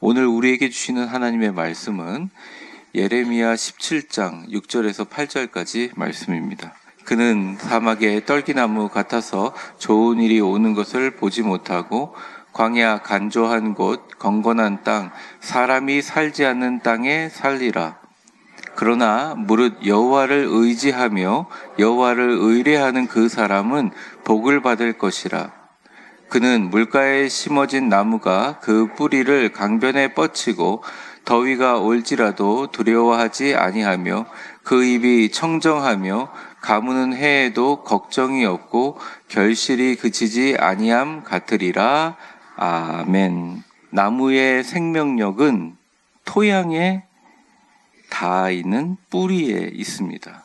오늘 우리에게 주시는 하나님의 말씀은 예레미야 17장 6절에서 8절까지 말씀입니다. 그는 사막의 떨기나무 같아서 좋은 일이 오는 것을 보지 못하고 광야 간조한 곳 건건한 땅 사람이 살지 않는 땅에 살리라. 그러나 무릇 여호와를 의지하며 여호와를 의뢰하는 그 사람은 복을 받을 것이라. 그는 물가에 심어진 나무가 그 뿌리를 강변에 뻗치고 더위가 올지라도 두려워하지 아니하며 그 입이 청정하며 가무는 해에도 걱정이 없고 결실이 그치지 아니함 같으리라. 아멘. 나무의 생명력은 토양에 닿아 있는 뿌리에 있습니다.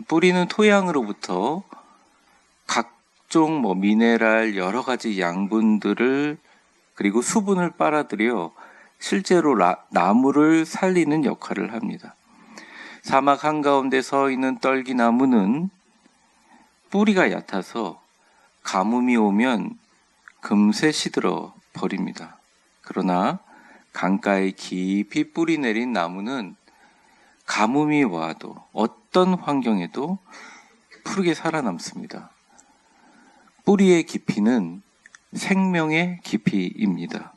뿌리는 토양으로부터 각종 미네랄 여러 가지 양분들을 그리고 수분을 빨아들여 실제로 나무를 살리는 역할을 합니다. 사막 한가운데 서 있는 떨기나무는 뿌리가 얕아서 가뭄이 오면 금세 시들어 버립니다. 그러나 강가에 깊이 뿌리 내린 나무는 가뭄이 와도 어떤 환경에도 푸르게 살아남습니다. 뿌리의 깊이는 생명의 깊이입니다.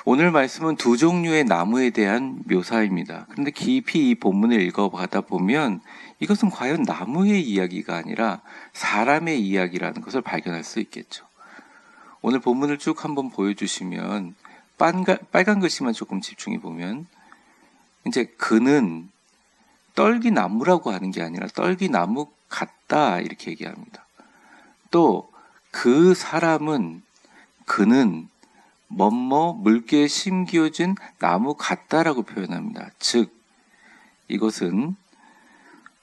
오늘 말씀은 두 종류의 나무에 대한 묘사입니다. 그런데 깊이 이 본문을 읽어가다 보면 이것은 과연 나무의 이야기가 아니라 사람의 이야기라는 것을 발견할 수 있겠죠. 오늘 본문을 쭉 한번 보여주시면 빨간 글씨만 조금 집중해 보면 이제 그는 떨기나무라고 하는 게 아니라 떨기나무 같다 이렇게 얘기합니다. 또 그 사람은 그는 물개에 심기어진 나무 같다라고 표현합니다. 즉 이것은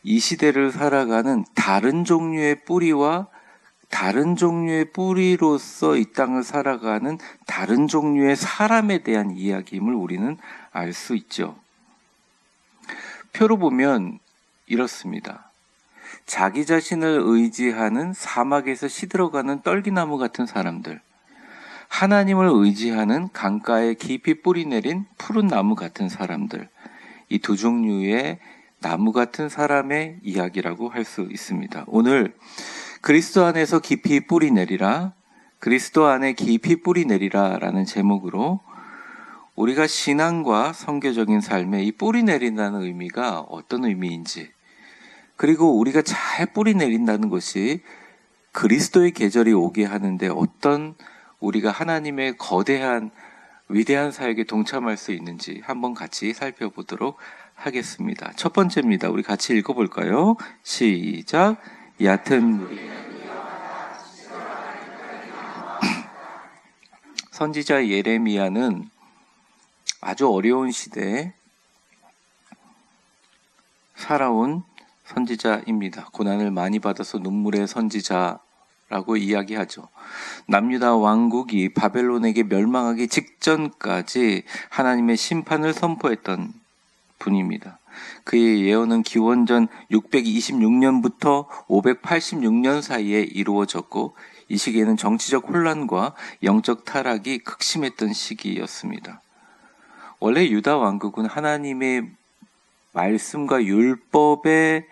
이 시대를 살아가는 다른 종류의 뿌리와 다른 종류의 뿌리로서 이 땅을 살아가는 다른 종류의 사람에 대한 이야기임을 우리는 알 수 있죠. 표로 보면 이렇습니다. 자기 자신을 의지하는 사막에서 시들어가는 떨기나무 같은 사람들, 하나님을 의지하는 강가에 깊이 뿌리 내린 푸른 나무 같은 사람들, 이 두 종류의 나무 같은 사람의 이야기라고 할 수 있습니다. 오늘 그리스도 안에서 깊이 뿌리 내리라, 그리스도 안에 깊이 뿌리 내리라 라는 제목으로 우리가 신앙과 선교적인 삶에 이 뿌리 내린다는 의미가 어떤 의미인지, 그리고 우리가 잘 뿌리 내린다는 것이 그리스도의 계절이 오게 하는데 어떤 우리가 하나님의 거대한 위대한 사역에 동참할 수 있는지 한번 같이 살펴보도록 하겠습니다. 첫 번째입니다. 우리 같이 읽어볼까요? 시작. 얕은 물이 선지자 예레미야는 아주 어려운 시대에 살아온 선지자입니다. 고난을 많이 받아서 눈물의 선지자라고 이야기하죠. 남유다 왕국이 바벨론에게 멸망하기 직전까지 하나님의 심판을 선포했던 분입니다. 그의 예언은 기원전 626년부터 586년 사이에 이루어졌고 이 시기에는 정치적 혼란과 영적 타락이 극심했던 시기였습니다. 원래 유다 왕국은 하나님의 말씀과 율법에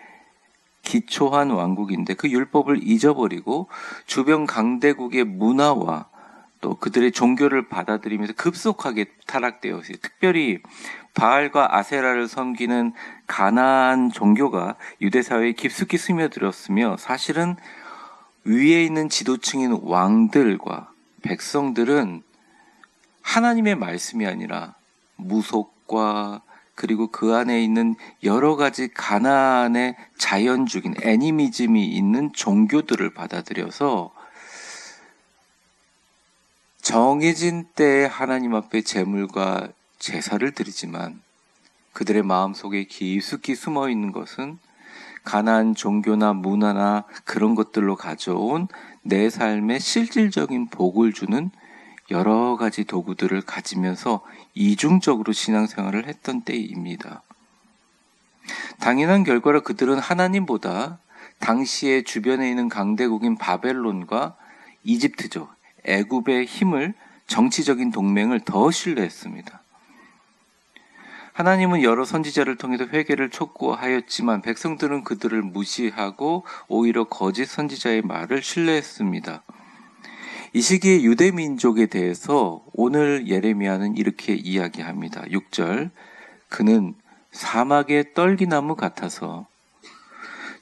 기초한 왕국인데 그 율법을 잊어버리고 주변 강대국의 문화와 또 그들의 종교를 받아들이면서 급속하게 타락되었어요. 특별히 바알과 아세라를 섬기는 가나안 종교가 유대 사회에 깊숙이 스며들었으며 사실은 위에 있는 지도층인 왕들과 백성들은 하나님의 말씀이 아니라 무속과 그리고 그 안에 있는 여러 가지 가나안의 자연주의인 애니미즘이 있는 종교들을 받아들여서 정해진 때에 하나님 앞에 제물과 제사를 드리지만 그들의 마음속에 깊숙이 숨어 있는 것은 가나안 종교나 문화나 그런 것들로 가져온 내 삶에 실질적인 복을 주는 여러 가지 도구들을 가지면서 이중적으로 신앙생활을 했던 때입니다. 당연한 결과로 그들은 하나님보다 당시에 주변에 있는 강대국인 바벨론과 이집트죠. 애굽의 힘을 정치적인 동맹을 더 신뢰했습니다. 하나님은 여러 선지자를 통해서 회개를 촉구하였지만 백성들은 그들을 무시하고 오히려 거짓 선지자의 말을 신뢰했습니다. 이 시기에 유대 민족에 대해서 오늘 예레미야는 이렇게 이야기합니다. 6절, 그는 사막의 떨기나무 같아서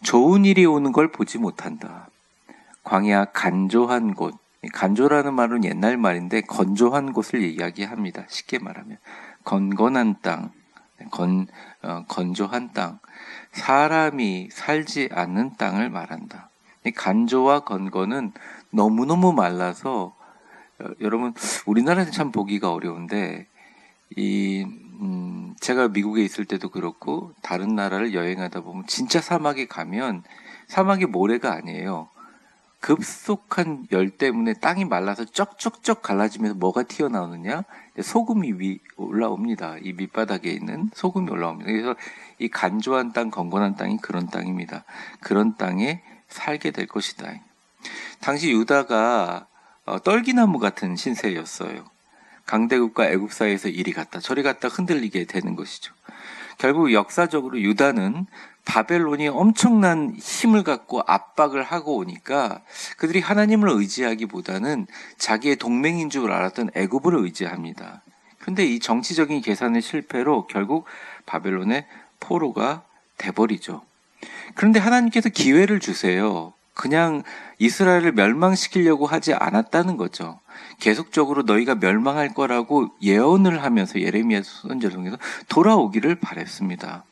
좋은 일이 오는 걸 보지 못한다. 광야 간조한 곳, 간조라는 말은 옛날 말인데 건조한 곳을 이야기합니다. 쉽게 말하면 건건한 땅, 건조한 땅, 사람이 살지 않는 땅을 말한다. 이 간조와 건건은 너무너무 말라서 여러분 우리나라에서 참 보기가 어려운데 제가 미국에 있을 때도 그렇고 다른 나라를 여행하다 보면 진짜 사막에 가면 사막이 모래가 아니에요. 급속한 열 때문에 땅이 말라서 쩍쩍쩍 갈라지면서 뭐가 튀어나오느냐? 소금이 올라옵니다. 이 밑바닥에 있는 소금이 올라옵니다. 그래서 이 간조한 땅, 건건한 땅이 그런 땅입니다. 그런 땅에 살게 될 것이다. 당시 유다가 떨기나무 같은 신세였어요. 강대국과 애국 사이에서 이리 갔다 저리 갔다 흔들리게 되는 것이죠. 결국 역사적으로 유다는 바벨론이 엄청난 힘을 갖고 압박을 하고 오니까 그들이 하나님을 의지하기보다는 자기의 동맹인 줄 알았던 애굽을 의지합니다. 그런데 이 정치적인 계산의 실패로 결국 바벨론의 포로가 돼버리죠. 그런데 하나님께서 기회를 주세요. 그냥 이스라엘을 멸망시키려고 하지 않았다는 거죠. 계속적으로 너희가 멸망할 거라고 예언을 하면서 예레미야 선지자를 통해서 돌아오기를 바랬습니다.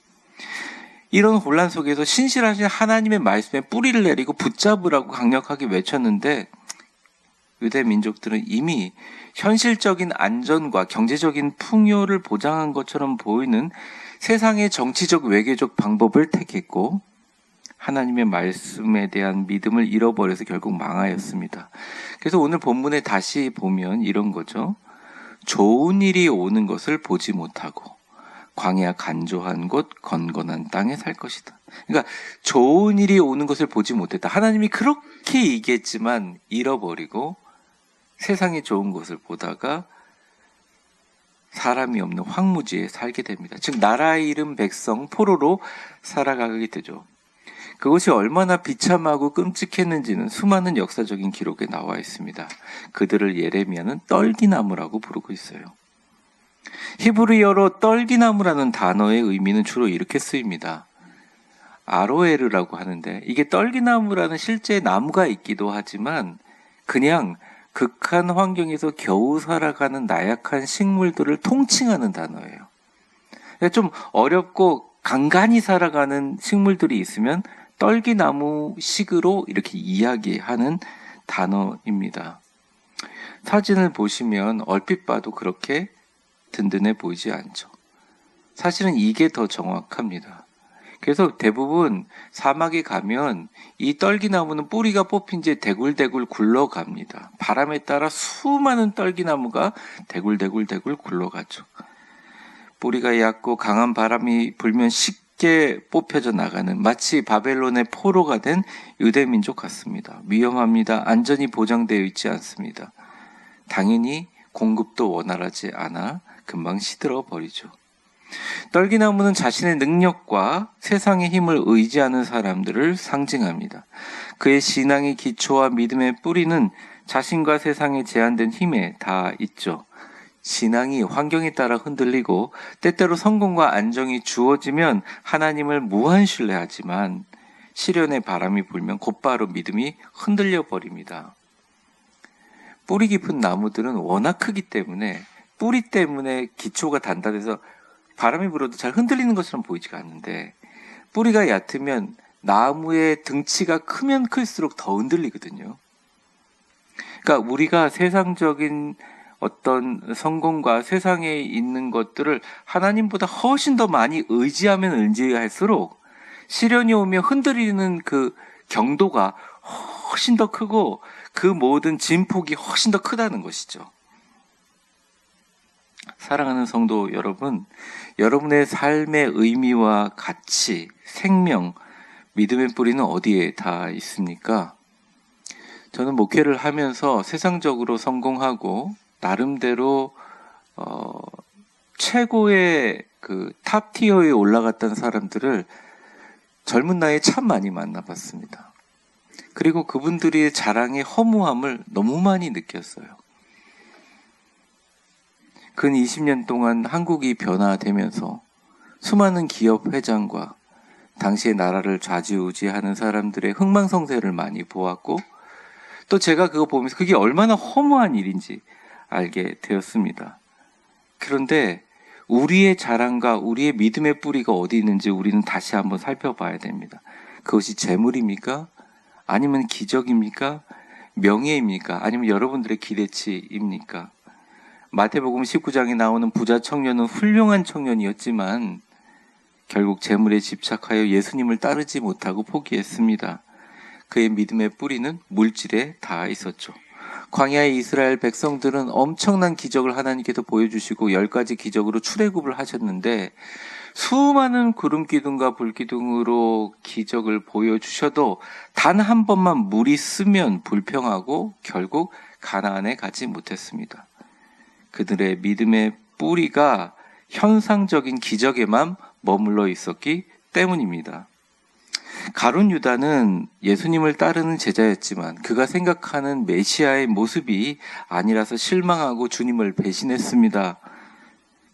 이런 혼란 속에서 신실하신 하나님의 말씀에 뿌리를 내리고 붙잡으라고 강력하게 외쳤는데 유대 민족들은 이미 현실적인 안전과 경제적인 풍요를 보장한 것처럼 보이는 세상의 정치적 외교적 방법을 택했고 하나님의 말씀에 대한 믿음을 잃어버려서 결국 망하였습니다. 그래서 오늘 본문에 다시 보면 이런 거죠. 좋은 일이 오는 것을 보지 못하고 광야 간조한 곳 건건한 땅에 살 것이다. 그러니까 좋은 일이 오는 것을 보지 못했다. 하나님이 그렇게 얘기했지만 잃어버리고 세상에 좋은 것을 보다가 사람이 없는 황무지에 살게 됩니다. 즉 나라의 잃은 백성 포로로 살아가게 되죠. 그것이 얼마나 비참하고 끔찍했는지는 수많은 역사적인 기록에 나와 있습니다. 그들을 예레미야는 떨기나무라고 부르고 있어요. 히브리어로 떨기나무라는 단어의 의미는 주로 이렇게 쓰입니다. 아로에르라고 하는데 이게 떨기나무라는 실제 나무가 있기도 하지만 그냥 극한 환경에서 겨우 살아가는 나약한 식물들을 통칭하는 단어예요. 좀 어렵고 간간히 살아가는 식물들이 있으면 떨기나무식으로 이렇게 이야기하는 단어입니다. 사진을 보시면 얼핏 봐도 그렇게 든든해 보이지 않죠. 사실은 이게 더 정확합니다. 그래서 대부분 사막에 가면 이 떨기나무는 뿌리가 뽑힌 채 대굴대굴 굴러갑니다. 바람에 따라 수많은 떨기나무가 대굴대굴 굴러가죠. 뿌리가 얕고 강한 바람이 불면 쉽게 뽑혀져 나가는 마치 바벨론의 포로가 된 유대민족 같습니다. 위험합니다. 안전이 보장되어 있지 않습니다. 당연히 공급도 원활하지 않아 금방 시들어 버리죠. 떨기나무는 자신의 능력과 세상의 힘을 의지하는 사람들을 상징합니다. 그의 신앙의 기초와 믿음의 뿌리는 자신과 세상에 제한된 힘에 닿아 있죠. 신앙이 환경에 따라 흔들리고 때때로 성공과 안정이 주어지면 하나님을 무한 신뢰하지만 시련의 바람이 불면 곧바로 믿음이 흔들려 버립니다. 뿌리 깊은 나무들은 워낙 크기 때문에 뿌리 때문에 기초가 단단해서 바람이 불어도 잘 흔들리는 것처럼 보이지가 않는데 뿌리가 얕으면 나무의 등치가 크면 클수록 더 흔들리거든요. 그러니까 우리가 세상적인 어떤 성공과 세상에 있는 것들을 하나님보다 훨씬 더 많이 의지하면 의지할수록 시련이 오면 흔들리는 그 경도가 훨씬 더 크고 그 모든 진폭이 훨씬 더 크다는 것이죠. 사랑하는 성도 여러분, 여러분의 삶의 의미와 가치, 생명, 믿음의 뿌리는 어디에 다 있습니까? 저는 목회를 하면서 세상적으로 성공하고 나름대로 최고의 그 탑티어에 올라갔던 사람들을 젊은 나이에 참 많이 만나봤습니다. 그리고 그분들의 자랑의 허무함을 너무 많이 느꼈어요. 근 20년 동안 한국이 변화되면서 수많은 기업 회장과 당시의 나라를 좌지우지하는 사람들의 흥망성쇠를 많이 보았고, 또 제가 그거 보면서 그게 얼마나 허무한 일인지 알게 되었습니다. 그런데 우리의 자랑과 우리의 믿음의 뿌리가 어디 있는지 우리는 다시 한번 살펴봐야 됩니다. 그것이 재물입니까? 아니면 기적입니까? 명예입니까? 아니면 여러분들의 기대치입니까? 마태복음 19장에 나오는 부자 청년은 훌륭한 청년이었지만 결국 재물에 집착하여 예수님을 따르지 못하고 포기했습니다. 그의 믿음의 뿌리는 물질에 닿아 있었죠. 광야의 이스라엘 백성들은 엄청난 기적을 하나님께서 보여주시고 10가지 기적으로 출애굽을 하셨는데, 수많은 구름 기둥과 불 기둥으로 기적을 보여주셔도 단 한 번만 물이 쓰면 불평하고 결국 가나안에 가지 못했습니다. 그들의 믿음의 뿌리가 현상적인 기적에만 머물러 있었기 때문입니다. 가룟 유다는 예수님을 따르는 제자였지만 그가 생각하는 메시아의 모습이 아니라서 실망하고 주님을 배신했습니다.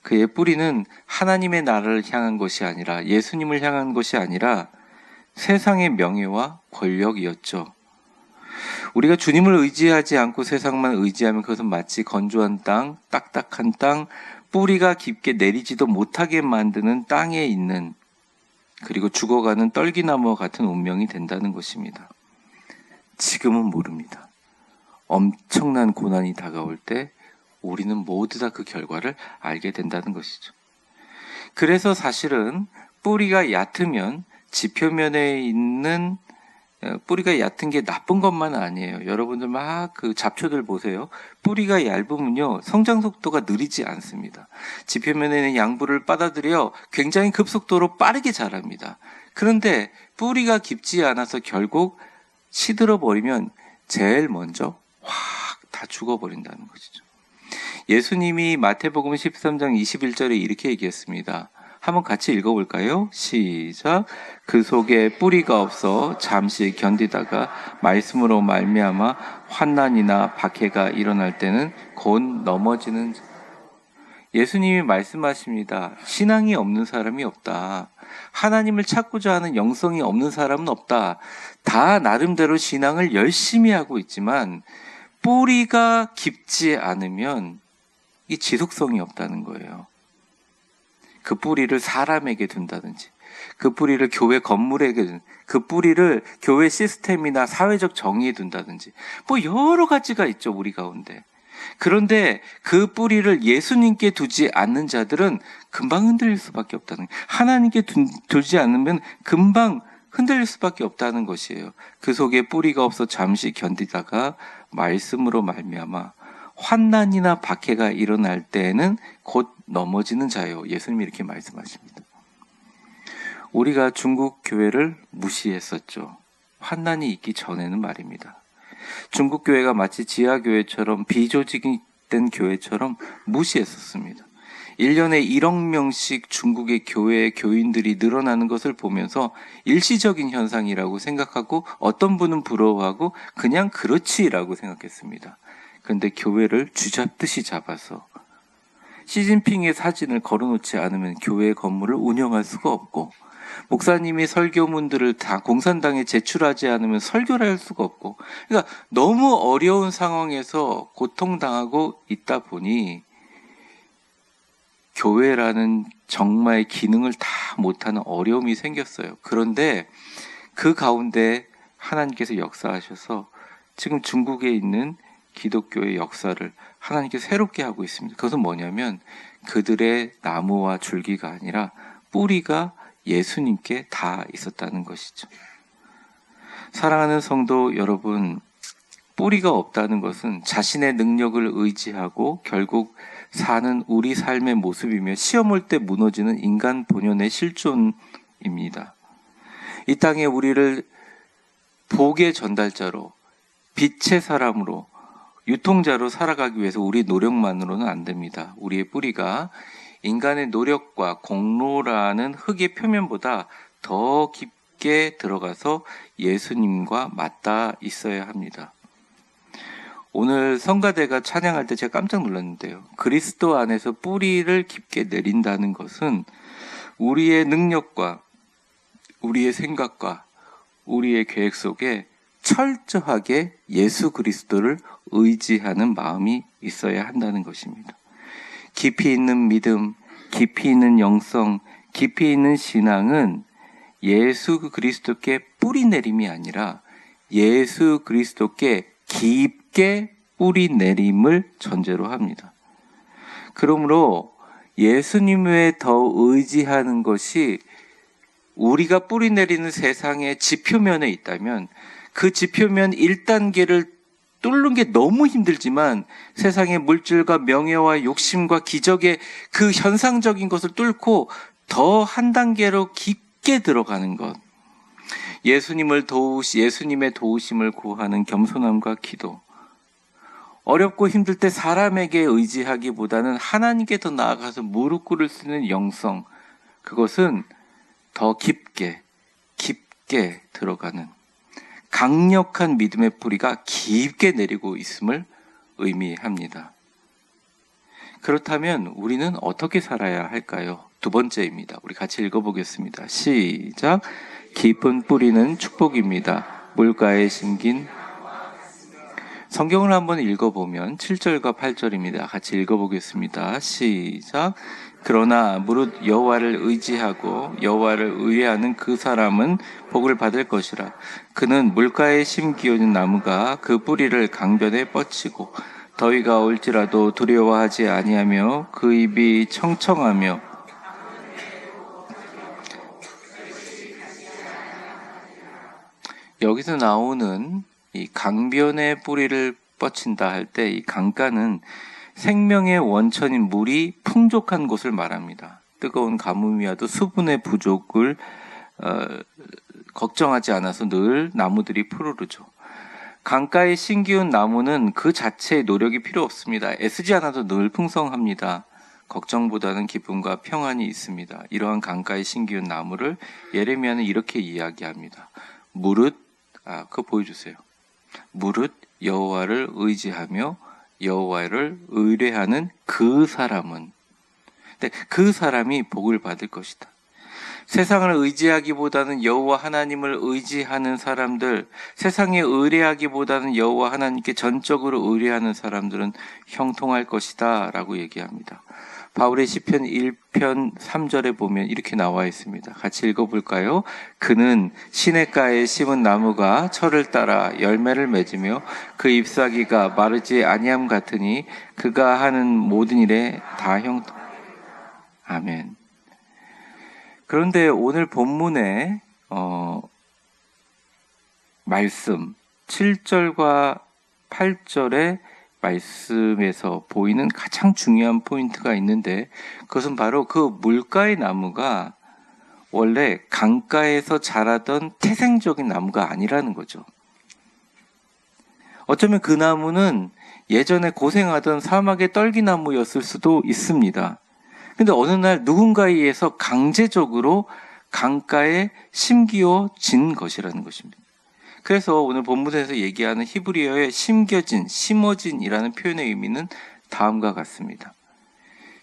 그의 뿌리는 하나님의 나라를 향한 것이 아니라, 예수님을 향한 것이 아니라 세상의 명예와 권력이었죠. 우리가 주님을 의지하지 않고 세상만 의지하면 그것은 마치 건조한 땅, 딱딱한 땅, 뿌리가 깊게 내리지도 못하게 만드는 땅에 있는, 그리고 죽어가는 떨기나무와 같은 운명이 된다는 것입니다. 지금은 모릅니다. 엄청난 고난이 다가올 때 우리는 모두 다 그 결과를 알게 된다는 것이죠. 그래서 사실은 뿌리가 얕으면 지표면에 있는, 뿌리가 얕은 게 나쁜 것만은 아니에요. 여러분들 막 그 잡초들 보세요. 뿌리가 얇으면요, 성장 속도가 느리지 않습니다. 지표면에 있는 양분을 빨아들여 굉장히 급속도로 빠르게 자랍니다. 그런데 뿌리가 깊지 않아서 결국 시들어 버리면 제일 먼저 확 다 죽어버린다는 것이죠. 예수님이 마태복음 13장 21절에 이렇게 얘기했습니다. 한번 같이 읽어볼까요? 시작. 그 속에 뿌리가 없어 잠시 견디다가 말씀으로 말미암아 환난이나 박해가 일어날 때는 곧 넘어지는. 예수님이 말씀하십니다. 신앙이 없는 사람이 없다. 하나님을 찾고자 하는 영성이 없는 사람은 없다. 다 나름대로 신앙을 열심히 하고 있지만 뿌리가 깊지 않으면 이 지속성이 없다는 거예요. 그 뿌리를 사람에게 둔다든지, 그 뿌리를 교회 건물에게, 그 뿌리를 교회 시스템이나 사회적 정의에 둔다든지, 뭐 여러 가지가 있죠, 우리 가운데. 그런데 그 뿌리를 예수님께 두지 않는 자들은 금방 흔들릴 수밖에 없다는 거예요. 하나님께 두지 않으면 금방 흔들릴 수밖에 없다는 것이에요. 그 속에 뿌리가 없어 잠시 견디다가 말씀으로 말미암아 환난이나 박해가 일어날 때에는 곧 넘어지는 자예요. 예수님이 이렇게 말씀하십니다. 우리가 중국 교회를 무시했었죠. 환난이 있기 전에는 말입니다. 중국 교회가 마치 지하 교회처럼 비조직된 교회처럼 무시했었습니다. 1년에 1억 명씩 중국의 교회의 교인들이 늘어나는 것을 보면서 일시적인 현상이라고 생각하고 어떤 분은 부러워하고 그냥 그렇지라고 생각했습니다. 그런데 교회를 쥐잡듯이 잡아서 시진핑의 사진을 걸어놓지 않으면 교회 건물을 운영할 수가 없고, 목사님이 설교문들을 다 공산당에 제출하지 않으면 설교를 할 수가 없고, 그러니까 너무 어려운 상황에서 고통당하고 있다 보니 교회라는 정말 기능을 다 못하는 어려움이 생겼어요. 그런데 그 가운데 하나님께서 역사하셔서 지금 중국에 있는 기독교의 역사를 하나님께서 새롭게 하고 있습니다. 그것은 뭐냐면 그들의 나무와 줄기가 아니라 뿌리가 예수님께 다 있었다는 것이죠. 사랑하는 성도 여러분, 뿌리가 없다는 것은 자신의 능력을 의지하고 결국 사는 우리 삶의 모습이며 시험 올 때 무너지는 인간 본연의 실존입니다. 이 땅에 우리를 복의 전달자로, 빛의 사람으로, 유통자로 살아가기 위해서 우리 노력만으로는 안 됩니다. 우리의 뿌리가 인간의 노력과 공로라는 흙의 표면보다 더 깊게 들어가서 예수님과 맞닿아 있어야 합니다. 오늘 성가대가 찬양할 때 제가 깜짝 놀랐는데요. 그리스도 안에서 뿌리를 깊게 내린다는 것은 우리의 능력과 우리의 생각과 우리의 계획 속에 철저하게 예수 그리스도를 의지하는 마음이 있어야 한다는 것입니다. 깊이 있는 믿음, 깊이 있는 영성, 깊이 있는 신앙은 예수 그리스도께 뿌리 내림이 아니라 예수 그리스도께 깊게 뿌리 내림을 전제로 합니다. 그러므로 예수님에 더 의지하는 것이 우리가 뿌리 내리는 세상의 지표면에 있다면 그 지표면 1단계를 뚫는 게 너무 힘들지만 세상의 물질과 명예와 욕심과 기적의 그 현상적인 것을 뚫고 더 한 단계로 깊게 들어가는 것. 예수님의 도우심을 구하는 겸손함과 기도. 어렵고 힘들 때 사람에게 의지하기보다는 하나님께 더 나아가서 무릎 꿇을 수 있는 영성. 그것은 더 깊게 들어가는 강력한 믿음의 뿌리가 깊게 내리고 있음을 의미합니다. 그렇다면 우리는 어떻게 살아야 할까요? 두 번째입니다. 우리 같이 읽어보겠습니다. 시작. 깊은 뿌리는 축복입니다. 물가에 심긴 성경을 한번 읽어보면 7절과 8절입니다. 같이 읽어보겠습니다. 시작. 그러나 무릇 여호와를 의지하고 여호와를 의뢰하는 그 사람은 복을 받을 것이라. 그는 물가에 심기어진 나무가 그 뿌리를 강변에 뻗치고 더위가 올지라도 두려워하지 아니하며 그 잎이 청청하며 여기서 나오는 이 강변의 뿌리를 뻗친다 할 때 이 강가는 생명의 원천인 물이 풍족한 곳을 말합니다. 뜨거운 가뭄이 와도 수분의 부족을 걱정하지 않아서 늘 나무들이 푸르르죠. 강가에 심기운 나무는 그 자체의 노력이 필요 없습니다. 애쓰지 않아도 늘 풍성합니다. 걱정보다는 기쁨과 평안이 있습니다. 이러한 강가에 심기운 나무를 예레미야는 이렇게 이야기합니다. 무릇 그거 보여주세요. 무릇 여호와를 의지하며 여호와를 의뢰하는 그 사람은, 그 사람이 복을 받을 것이다. 세상을 의지하기보다는 여호와 하나님을 의지하는 사람들, 세상에 의뢰하기보다는 여호와 하나님께 전적으로 의뢰하는 사람들은 형통할 것이다 라고 얘기합니다. 바울의 시편 1편 3절에 보면 이렇게 나와 있습니다. 같이 읽어볼까요? 그는 시냇가에 심은 나무가 철을 따라 열매를 맺으며 그 잎사귀가 마르지 아니함 같으니 그가 하는 모든 일에 다 형통. 아멘. 그런데 오늘 본문의 말씀 7절과 8절의 말씀에서 보이는 가장 중요한 포인트가 있는데 그것은 바로 그 물가의 나무가 원래 강가에서 자라던 태생적인 나무가 아니라는 거죠. 어쩌면 그 나무는 예전에 고생하던 사막의 떨기나무였을 수도 있습니다. 근데 어느 날 누군가에 의해서 강제적으로 강가에 심기어진 것이라는 것입니다. 그래서 오늘 본문에서 얘기하는 히브리어의 심겨진, 심어진이라는 표현의 의미는 다음과 같습니다.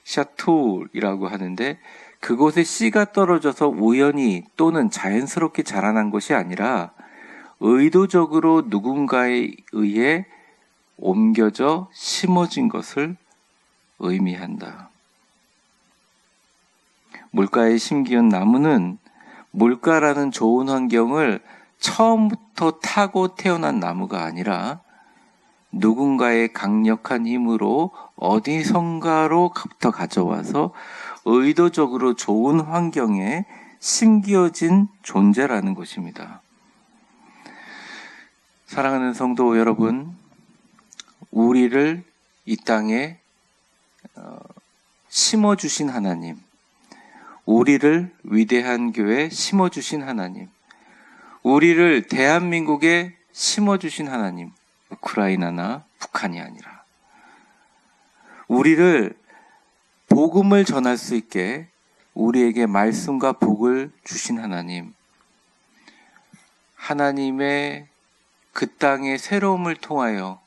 샤툴이라고 하는데 그곳에 씨가 떨어져서 우연히 또는 자연스럽게 자라난 것이 아니라 의도적으로 누군가에 의해 옮겨져 심어진 것을 의미한다. 물가에 심기운 나무는 물가라는 좋은 환경을 처음부터 타고 태어난 나무가 아니라 누군가의 강력한 힘으로 어디선가로부터 가져와서 의도적으로 좋은 환경에 심겨진 존재라는 것입니다. 사랑하는 성도 여러분, 우리를 이 땅에 심어주신 하나님, 우리를 위대한 교회에 심어주신 하나님, 우리를 대한민국에 심어주신 하나님, 우크라이나나 북한이 아니라 우리를 복음을 전할 수 있게 우리에게 말씀과 복을 주신 하나님, 하나님의 그 땅의 새로움을 통하여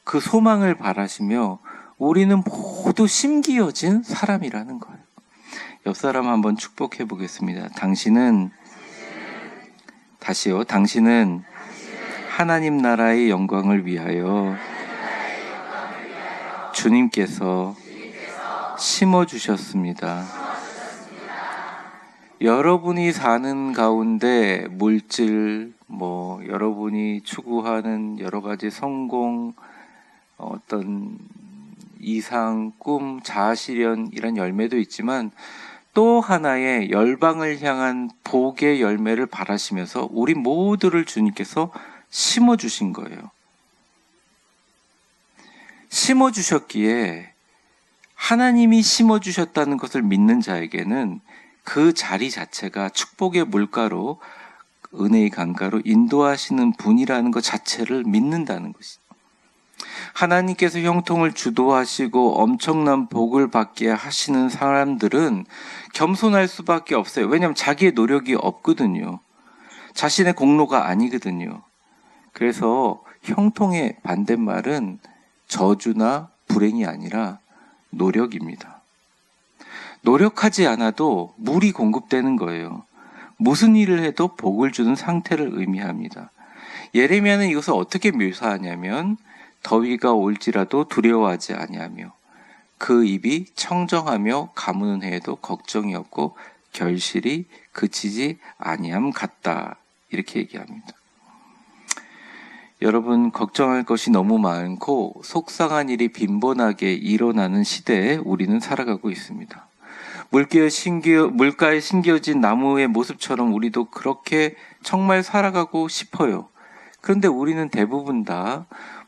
그 소망을 바라시며 우리는 모두 심기어진 사람이라는 거예요. 옆 사람 한번 축복해 보겠습니다. 당신은 하나님 나라의 영광을 위하여 주님께서 심어주셨습니다. 여러분이 사는 가운데 물질, 여러분이 추구하는 여러 가지 성공, 어떤 이상, 꿈, 자아실현 이런 열매도 있지만 또 하나의 열방을 향한 복의 열매를 바라시면서 우리 모두를 주님께서 심어주신 거예요. 심어주셨기에 하나님이 심어주셨다는 것을 믿는 자에게는 그 자리 자체가 축복의 물가로, 은혜의 강가로 인도하시는 분이라는 것 자체를 믿는다는 것이죠. 하나님께서 형통을 주도하시고 엄청난 복을 받게 하시는 사람들은 겸손할 수밖에 없어요. 왜냐하면 자기의 노력이 없거든요. 자신의 공로가 아니거든요. 그래서 형통의 반대말은 저주나 불행이 아니라 노력입니다. 노력하지 않아도 물이 공급되는 거예요. 무슨 일을 해도 복을 주는 상태를 의미합니다. 예레미야는 이것을 어떻게 묘사하냐면 더위가 올지라도 두려워하지 아니하며 그 입이 청정하며 가무는 해에도 걱정이 없고 결실이 그치지 아니함 같다. 이렇게 얘기합니다. 여러분, 걱정할 것이 너무 많고 속상한 일이 빈번하게 일어나는 시대에 우리는 살아가고 있습니다. 물가에 심겨진 나무의 모습처럼 우리도 그렇게 정말 살아가고 싶어요. 그런데 우리는 대부분 다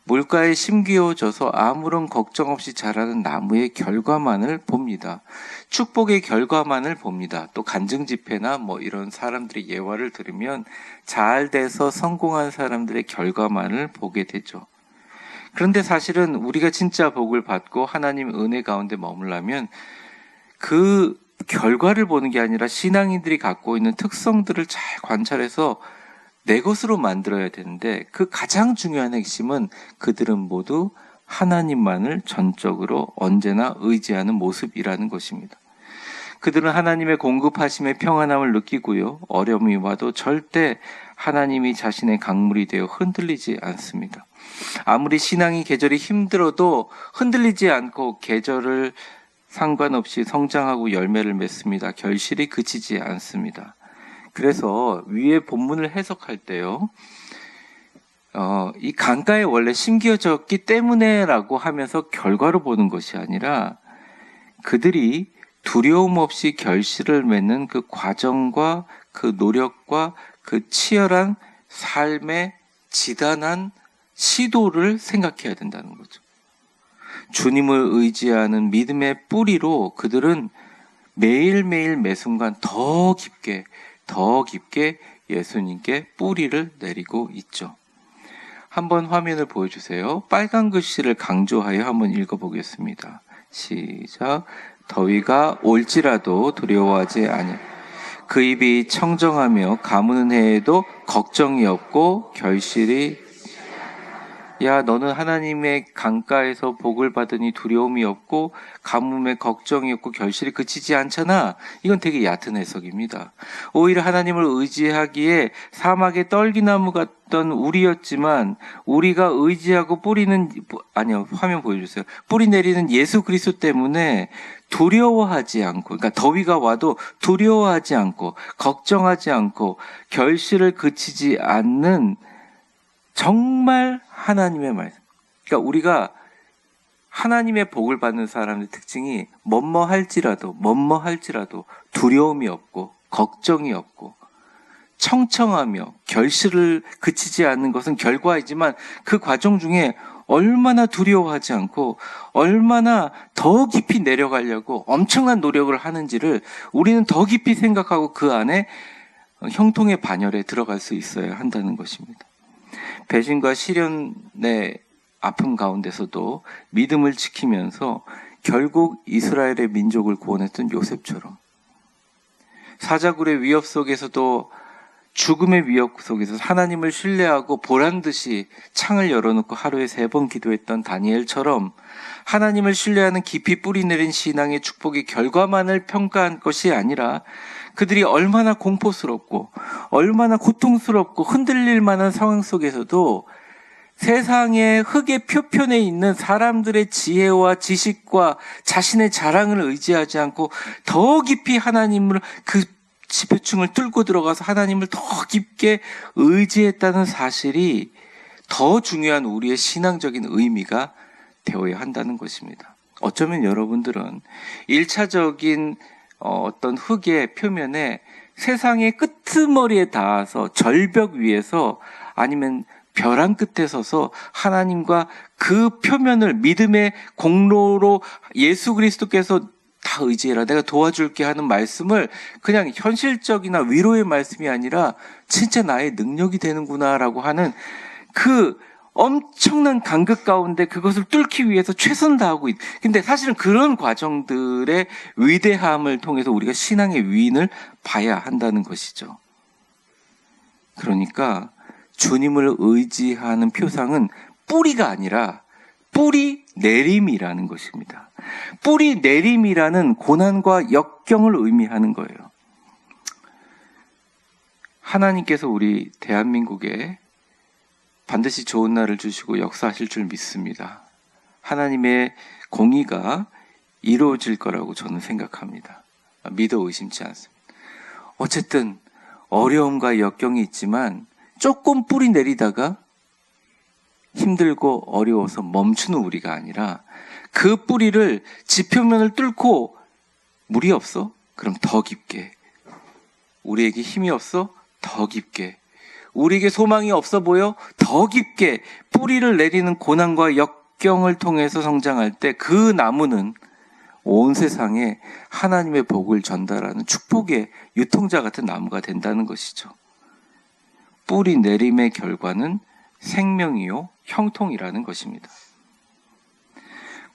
물가에 심겨져서 아무런 걱정 없이 자라는 나무의 결과만을 봅니다. 축복의 결과만을 봅니다. 또 간증 집회나 이런 사람들의 예화를 들으면 잘 돼서 성공한 사람들의 결과만을 보게 되죠. 그런데 사실은 우리가 진짜 복을 받고 하나님 은혜 가운데 머물려면 그 결과를 보는 게 아니라 신앙인들이 갖고 있는 특성들을 잘 관찰해서 내 것으로 만들어야 되는데 그 가장 중요한 핵심은 그들은 모두 하나님만을 전적으로 언제나 의지하는 모습이라는 것입니다. 그들은 하나님의 공급하심의 평안함을 느끼고요. 어려움이 와도 절대 하나님이 자신의 강물이 되어 흔들리지 않습니다. 아무리 신앙이 계절이 힘들어도 흔들리지 않고 계절을 상관없이 성장하고 열매를 맺습니다. 결실이 그치지 않습니다. 그래서 위에 본문을 해석할 때요. 이 강가에 원래 심겨졌기 때문에라고 하면서 결과로 보는 것이 아니라 그들이 두려움 없이 결실을 맺는 그 과정과 그 노력과 그 치열한 삶의 지단한 시도를 생각해야 된다는 거죠. 주님을 의지하는 믿음의 뿌리로 그들은 매일매일 매순간 더 깊게 예수님께 뿌리를 내리고 있죠. 한번 화면을 보여주세요. 빨간 글씨를 강조하여 한번 읽어보겠습니다. 시작. 더위가 올지라도 두려워하지 아니하. 그 입이 청정하며 가무는 해에도 걱정이 없고 결실이. 야, 너는 하나님의 강가에서 복을 받으니 두려움이 없고 가뭄에 걱정이 없고 결실이 그치지 않잖아. 이건 되게 얕은 해석입니다. 오히려 하나님을 의지하기에 사막의 떨기나무 같던 우리였지만 우리가 의지하고 화면 보여주세요. 뿌리 내리는 예수 그리스도 때문에 두려워하지 않고, 그러니까 더위가 와도 두려워하지 않고 걱정하지 않고 결실을 그치지 않는 정말 하나님의 말씀. 그러니까 우리가 하나님의 복을 받는 사람의 특징이 뭐뭐할지라도 두려움이 없고 걱정이 없고 청청하며 결실을 그치지 않는 것은 결과이지만 그 과정 중에 얼마나 두려워하지 않고 얼마나 더 깊이 내려가려고 엄청난 노력을 하는지를 우리는 더 깊이 생각하고 그 안에 형통의 반열에 들어갈 수 있어야 한다는 것입니다. 배신과 시련의 아픔 가운데서도 믿음을 지키면서 결국 이스라엘의 민족을 구원했던 요셉처럼 사자굴의 위협 속에서도 죽음의 위협 속에서 하나님을 신뢰하고 보란듯이 창을 열어놓고 하루에 3번 기도했던 다니엘처럼 하나님을 신뢰하는 깊이 뿌리내린 신앙의 축복의 결과만을 평가한 것이 아니라 그들이 얼마나 공포스럽고 얼마나 고통스럽고 흔들릴 만한 상황 속에서도 세상의 흙의 표편에 있는 사람들의 지혜와 지식과 자신의 자랑을 의지하지 않고 더 깊이 하나님을 그 지표층을 뚫고 들어가서 하나님을 더 깊게 의지했다는 사실이 더 중요한 우리의 신앙적인 의미가 되어야 한다는 것입니다. 어쩌면 여러분들은 1차적인 어떤 흙의 표면에 세상의 끄트머리에 닿아서 절벽 위에서 아니면 벼랑 끝에 서서 하나님과 그 표면을 믿음의 공로로 예수 그리스도께서 다 의지해라, 내가 도와줄게 하는 말씀을 그냥 현실적이나 위로의 말씀이 아니라 진짜 나의 능력이 되는구나라고 하는 그 엄청난 간극 가운데 그것을 뚫기 위해서 최선을 다하고 근데 사실은 그런 과정들의 위대함을 통해서 우리가 신앙의 위인을 봐야 한다는 것이죠. 그러니까 주님을 의지하는 표상은 뿌리가 아니라 뿌리 내림이라는 것입니다. 뿌리 내림이라는 고난과 역경을 의미하는 거예요. 하나님께서 우리 대한민국에 반드시 좋은 날을 주시고 역사하실 줄 믿습니다. 하나님의 공의가 이루어질 거라고 저는 생각합니다. 믿어 의심치 않습니다. 어쨌든 어려움과 역경이 있지만 조금 뿌리 내리다가 힘들고 어려워서 멈추는 우리가 아니라 그 뿌리를 지표면을 뚫고 물이 없어? 그럼 더 깊게. 우리에게 힘이 없어? 더 깊게. 우리에게 소망이 없어 보여? 더 깊게 뿌리를 내리는 고난과 역경을 통해서 성장할 때 그 나무는 온 세상에 하나님의 복을 전달하는 축복의 유통자 같은 나무가 된다는 것이죠. 뿌리 내림의 결과는 생명이요 형통이라는 것입니다.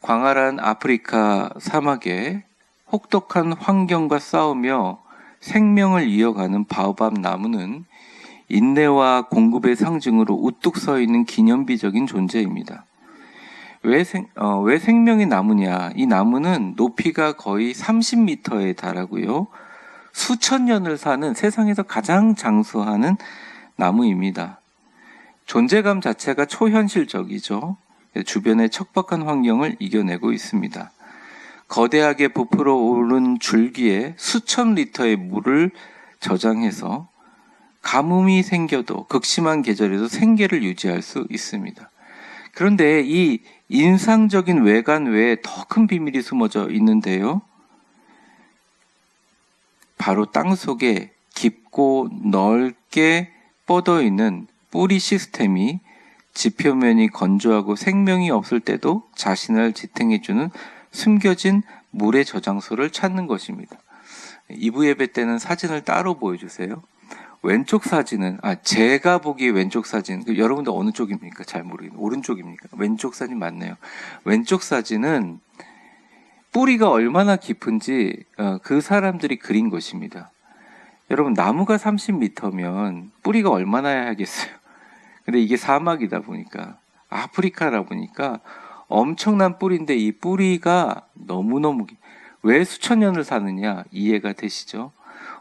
광활한 아프리카 사막에 혹독한 환경과 싸우며 생명을 이어가는 바오밥 나무는 인내와 공급의 상징으로 우뚝 서 있는 기념비적인 존재입니다. 왜 생명의 나무냐? 이 나무는 높이가 거의 30m에 달하고요. 수천 년을 사는 세상에서 가장 장수하는 나무입니다. 존재감 자체가 초현실적이죠. 주변의 척박한 환경을 이겨내고 있습니다. 거대하게 부풀어 오른 줄기에 수천 리터의 물을 저장해서 가뭄이 생겨도 극심한 계절에도 생계를 유지할 수 있습니다. 그런데 이 인상적인 외관 외에 더 큰 비밀이 숨어져 있는데요. 바로 땅 속에 깊고 넓게 뻗어 있는 뿌리 시스템이 지표면이 건조하고 생명이 없을 때도 자신을 지탱해주는 숨겨진 물의 저장소를 찾는 것입니다. 2부 예배 때는 사진을 따로 보여주세요. 왼쪽 사진은 제가 보기에 왼쪽 사진, 여러분들 어느 쪽입니까? 잘 모르겠는데 오른쪽입니까? 왼쪽 사진 맞네요. 왼쪽 사진은 뿌리가 얼마나 깊은지 그 사람들이 그린 것입니다. 여러분 나무가 30m면 뿌리가 얼마나 하겠어요? 근데 이게 사막이다 보니까 아프리카라 보니까 엄청난 뿌리인데 이 뿌리가 너무너무 왜 수천 년을 사느냐 이해가 되시죠?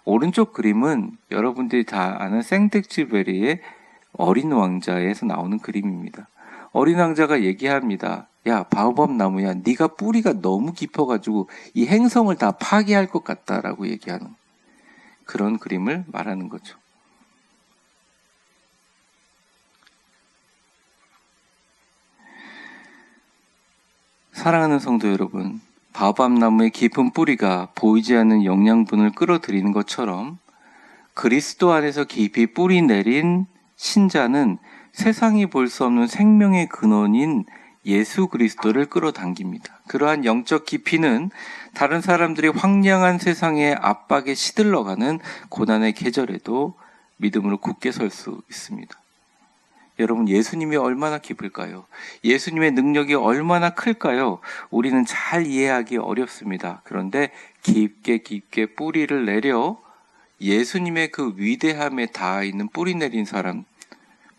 오른쪽 그림은 여러분들이 다 아는 생텍쥐베리의 어린 왕자에서 나오는 그림입니다. 어린 왕자가 얘기합니다. 야 바오밥 나무야 네가 뿌리가 너무 깊어가지고 이 행성을 다 파괴할 것 같다라고 얘기하는 그런 그림을 말하는 거죠. 사랑하는 성도 여러분, 바오밥 나무의 깊은 뿌리가 보이지 않는 영양분을 끌어들이는 것처럼 그리스도 안에서 깊이 뿌리 내린 신자는 세상이 볼 수 없는 생명의 근원인 예수 그리스도를 끌어당깁니다. 그러한 영적 깊이는 다른 사람들이 황량한 세상의 압박에 시들러가는 고난의 계절에도 믿음으로 굳게 설 수 있습니다. 여러분, 예수님이 얼마나 깊을까요? 예수님의 능력이 얼마나 클까요? 우리는 잘 이해하기 어렵습니다. 그런데 깊게 뿌리를 내려 예수님의 그 위대함에 닿아 있는 뿌리 내린 사람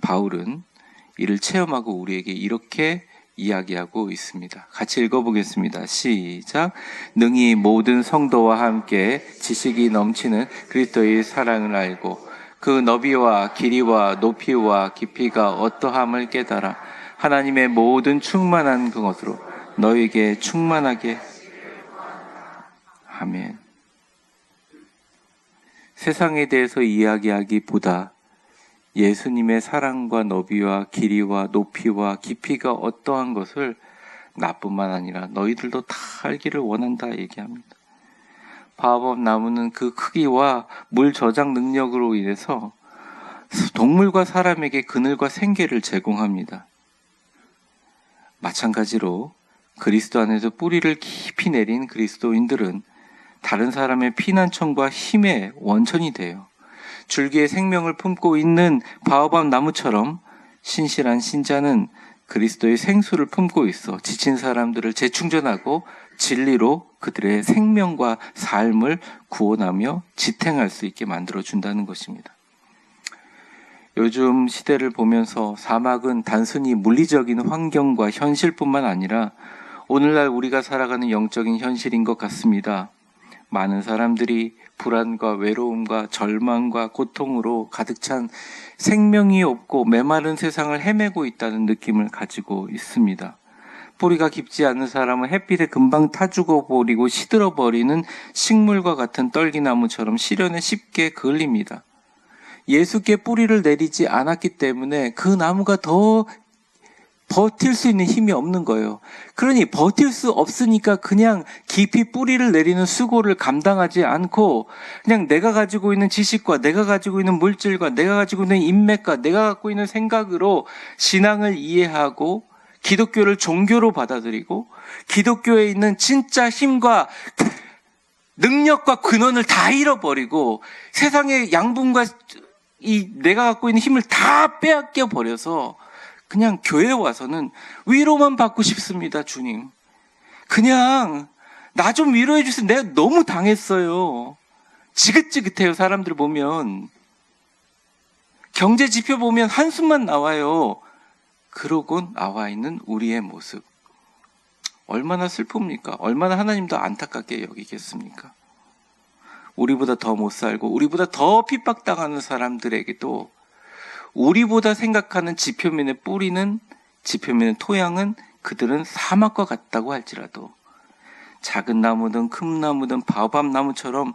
바울은 이를 체험하고 우리에게 이렇게 이야기하고 있습니다. 같이 읽어보겠습니다. 시작. 능히 모든 성도와 함께 지식이 넘치는 그리스도의 사랑을 알고 그 너비와 길이와 높이와 깊이가 어떠함을 깨달아 하나님의 모든 충만한 그것으로 너에게 충만하게. 아멘. 세상에 대해서 이야기하기보다 예수님의 사랑과 너비와 길이와 높이와 깊이가 어떠한 것을 나뿐만 아니라 너희들도 다 알기를 원한다 얘기합니다. 바오밥 나무는 그 크기와 물 저장 능력으로 인해서 동물과 사람에게 그늘과 생계를 제공합니다. 마찬가지로 그리스도 안에서 뿌리를 깊이 내린 그리스도인들은 다른 사람의 피난처과 힘의 원천이 돼요. 줄기의 생명을 품고 있는 바오밥 나무처럼 신실한 신자는 그리스도의 생수를 품고 있어 지친 사람들을 재충전하고 진리로 그들의 생명과 삶을 구원하며 지탱할 수 있게 만들어준다는 것입니다. 요즘 시대를 보면서 사막은 단순히 물리적인 환경과 현실뿐만 아니라 오늘날 우리가 살아가는 영적인 현실인 것 같습니다. 많은 사람들이 불안과 외로움과 절망과 고통으로 가득 찬 생명이 없고 메마른 세상을 헤매고 있다는 느낌을 가지고 있습니다. 뿌리가 깊지 않은 사람은 햇빛에 금방 타 죽어버리고 시들어버리는 식물과 같은 떨기나무처럼 시련에 쉽게 걸립니다. 예수께 뿌리를 내리지 않았기 때문에 그 나무가 더 버틸 수 있는 힘이 없는 거예요. 그러니 버틸 수 없으니까 그냥 깊이 뿌리를 내리는 수고를 감당하지 않고 그냥 내가 가지고 있는 지식과 내가 가지고 있는 물질과 내가 가지고 있는 인맥과 내가 갖고 있는 생각으로 신앙을 이해하고 기독교를 종교로 받아들이고 기독교에 있는 진짜 힘과 능력과 근원을 다 잃어버리고 세상의 양분과 내가 갖고 있는 힘을 다 빼앗겨 버려서 그냥 교회에 와서는 위로만 받고 싶습니다. 주님, 그냥 나 좀 위로해 주세요. 내가 너무 당했어요. 지긋지긋해요. 사람들 보면 경제 지표 보면 한숨만 나와요. 그러고 나와 있는 우리의 모습 얼마나 슬픕니까? 얼마나 하나님도 안타깝게 여기겠습니까? 우리보다 더 못 살고 우리보다 더 핍박당하는 사람들에게도 우리보다 생각하는 지표면의 뿌리는, 지표면의 토양은 그들은 사막과 같다고 할지라도 작은 나무든 큰 나무든 바오밥 나무처럼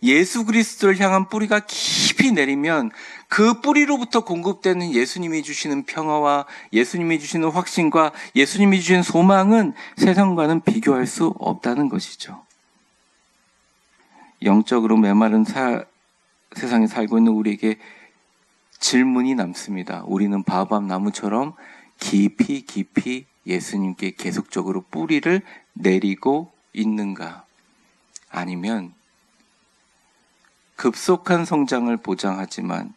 예수 그리스도를 향한 뿌리가 깊이 내리면 그 뿌리로부터 공급되는 예수님이 주시는 평화와 예수님이 주시는 확신과 예수님이 주시는 소망은 세상과는 비교할 수 없다는 것이죠. 영적으로 메마른 세상에 살고 있는 우리에게 질문이 남습니다. 우리는 바오밥 나무처럼 깊이 예수님께 계속적으로 뿌리를 내리고 있는가? 아니면 급속한 성장을 보장하지만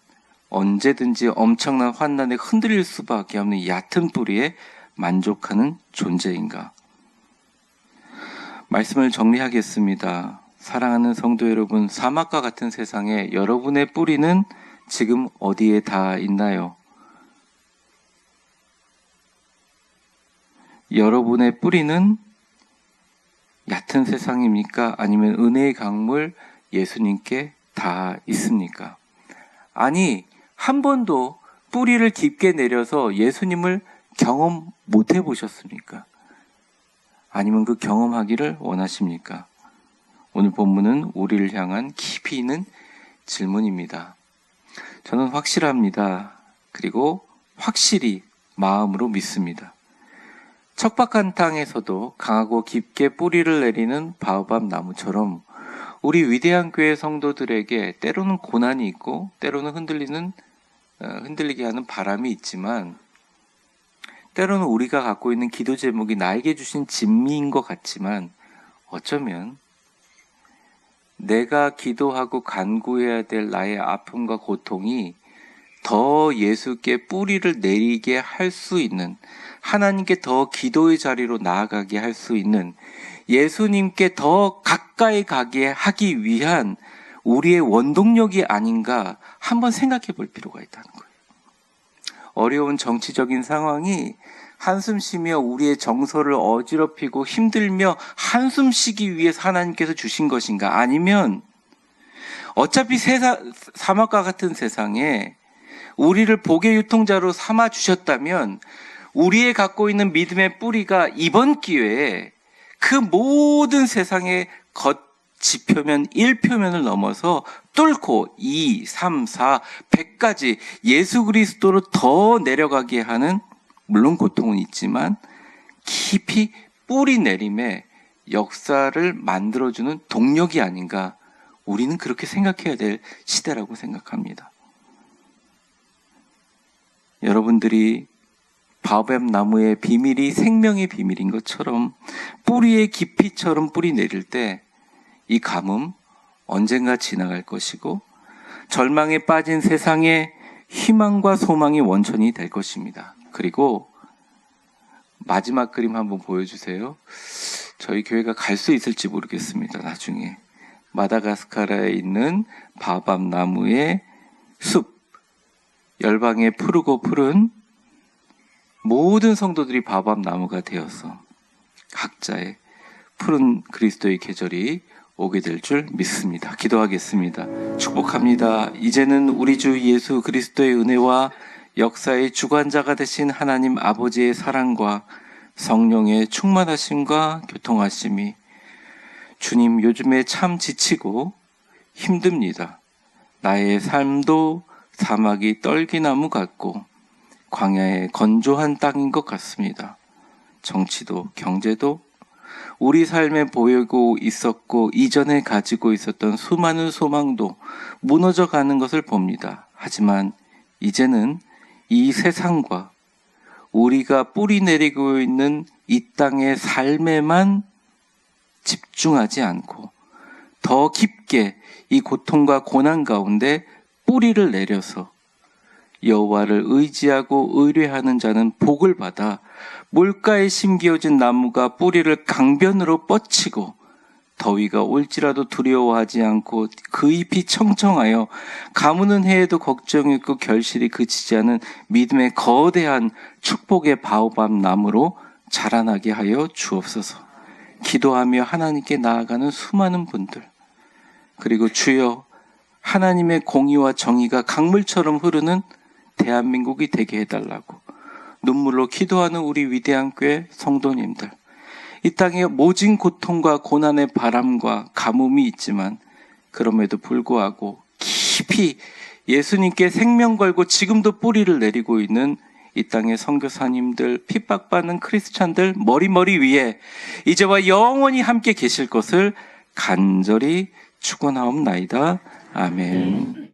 언제든지 엄청난 환난에 흔들릴 수밖에 없는 얕은 뿌리에 만족하는 존재인가? 말씀을 정리하겠습니다. 사랑하는 성도 여러분, 사막과 같은 세상에 여러분의 뿌리는 지금 어디에 닿아 있나요? 여러분의 뿌리는 얕은 세상입니까? 아니면 은혜의 강물 예수님께 닿아 있습니까? 아니, 한 번도 뿌리를 깊게 내려서 예수님을 경험 못 해보셨습니까? 아니면 그 경험하기를 원하십니까? 오늘 본문은 우리를 향한 깊이 있는 질문입니다. 저는 확실합니다. 그리고 확실히 마음으로 믿습니다. 척박한 땅에서도 강하고 깊게 뿌리를 내리는 바오밥 나무처럼 우리 위대한 교회 성도들에게 때로는 고난이 있고 때로는 흔들리게 하는 바람이 있지만 때로는 우리가 갖고 있는 기도 제목이 나에게 주신 진미인 것 같지만 어쩌면 내가 기도하고 간구해야 될 나의 아픔과 고통이 더 예수께 뿌리를 내리게 할 수 있는, 하나님께 더 기도의 자리로 나아가게 할 수 있는, 예수님께 더 가까이 가게 하기 위한 우리의 원동력이 아닌가 한번 생각해 볼 필요가 있다는 거예요. 어려운 정치적인 상황이 한숨 쉬며 우리의 정서를 어지럽히고 힘들며 한숨 쉬기 위해서 하나님께서 주신 것인가? 아니면 어차피 사막과 같은 세상에 우리를 복의 유통자로 삼아 주셨다면 우리의 갖고 있는 믿음의 뿌리가 이번 기회에 그 모든 세상의 지표면 1표면을 넘어서 뚫고 2, 3, 4, 100까지 예수 그리스도로 더 내려가게 하는, 물론 고통은 있지만 깊이 뿌리 내림의 역사를 만들어주는 동력이 아닌가, 우리는 그렇게 생각해야 될 시대라고 생각합니다. 여러분들이 바오밥 나무의 비밀이 생명의 비밀인 것처럼 뿌리의 깊이처럼 뿌리 내릴 때 이 가뭄 언젠가 지나갈 것이고 절망에 빠진 세상에 희망과 소망의 원천이 될 것입니다. 그리고 마지막 그림 한번 보여주세요. 저희 교회가 갈 수 있을지 모르겠습니다. 나중에 마다가스카르에 있는 바오밥 나무의 숲, 열방에 푸르고 푸른 모든 성도들이 바오밥 나무가 되어서 각자의 푸른 그리스도의 계절이 오게 될 줄 믿습니다. 기도하겠습니다. 축복합니다. 이제는 우리 주 예수 그리스도의 은혜와 역사의 주관자가 되신 하나님 아버지의 사랑과 성령의 충만하심과 교통하심이, 주님, 요즘에 참 지치고 힘듭니다. 나의 삶도 사막이 떨기나무 같고 광야의 건조한 땅인 것 같습니다. 정치도 경제도 우리 삶에 보이고 있었고 이전에 가지고 있었던 수많은 소망도 무너져 가는 것을 봅니다. 하지만 이제는 이 세상과 우리가 뿌리 내리고 있는 이 땅의 삶에만 집중하지 않고 더 깊게 이 고통과 고난 가운데 뿌리를 내려서 여호와를 의지하고 의뢰하는 자는 복을 받아 물가에 심겨진 나무가 뿌리를 강변으로 뻗치고 더위가 올지라도 두려워하지 않고 그 잎이 청청하여 가무는 해에도 걱정이 없고 결실이 그치지 않은 믿음의 거대한 축복의 바오밥 나무로 자라나게 하여 주옵소서. 기도하며 하나님께 나아가는 수많은 분들, 그리고 주여 하나님의 공의와 정의가 강물처럼 흐르는 대한민국이 되게 해달라고 눈물로 기도하는 우리 위대한 교회 성도님들, 이 땅에 모진 고통과 고난의 바람과 가뭄이 있지만 그럼에도 불구하고 깊이 예수님께 생명 걸고 지금도 뿌리를 내리고 있는 이 땅의 선교사님들, 핍박받는 크리스찬들 머리 위에 이제와 영원히 함께 계실 것을 간절히 축원하옵나이다. 아멘.